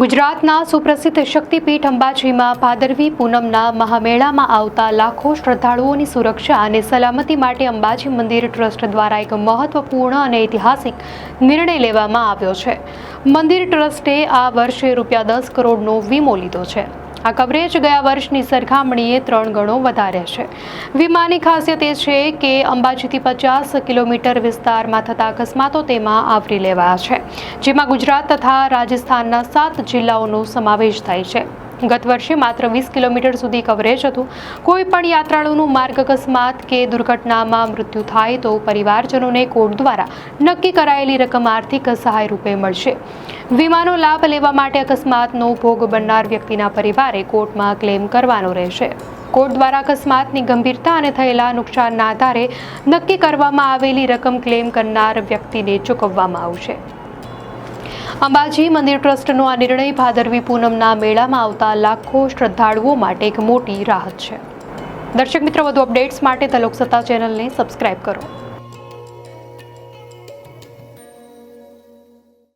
ગુજરાતના સુપ્રસિદ્ધ શક્તિપીઠ અંબાજીમાં ભાદરવી પૂનમના મહામેળામાં આવતા લાખો શ્રદ્ધાળુઓની સુરક્ષા અને સલામતી માટે અંબાજી મંદિર ટ્રસ્ટ દ્વારા એક મહત્વપૂર્ણ અને ઐતિહાસિક નિર્ણય લેવામાં આવ્યો છે। મંદિર ટ્રસ્ટે આ વર્ષે ₹10 કરોડનો વીમો લીધો છે। આ કવરેજ ગયા વર્ષની સરખામણીએ 3 ગણો વધારે છે। વીમાની ખાસિયત એ છે કે અંબાજીથી 50 કિલોમીટર વિસ્તારમાં થતા અકસ્માતો તેમાં આવરી લેવાયા છે, જેમાં ગુજરાત તથા રાજસ્થાનના 7 જિલ્લાઓનો સમાવેશ થાય છે। ગત વર્ષે માત્ર 20 કિલોમીટર સુધી કવરેજ હતું। કોઈ પણ યાત્રાળુનું માર્ગ અકસ્માત કે દુર્ઘટનામાં મૃત્યુ થાય તો પરિવારજનોને કોર્ટ દ્વારા નક્કી કરાયેલી રકમ આર્થિક સહાય રૂપે મળશે। વીમાનો લાભ લેવા માટે અકસ્માતનો ભોગ બનનાર વ્યક્તિના પરિવારે કોર્ટમાં ક્લેમ કરવાનો રહેશે। કોર્ટ દ્વારા અકસ્માતની ગંભીરતા અને થયેલા નુકસાનના આધારે નક્કી કરવામાં આવેલી રકમ ક્લેમ કરનાર વ્યક્તિને ચૂકવવામાં આવશે। અંબાજી મંદિર ટ્રસ્ટનો આ નિર્ણય ભાદરવી પૂનમના મેળામાં આવતા લાખો શ્રદ્ધાળુઓ માટે એક મોટી રાહત છે। દર્શક મિત્રો, વધુ અપડેટ્સ માટે ધ લોકસત્તા ચેનલને સબસ્ક્રાઇબ કરો।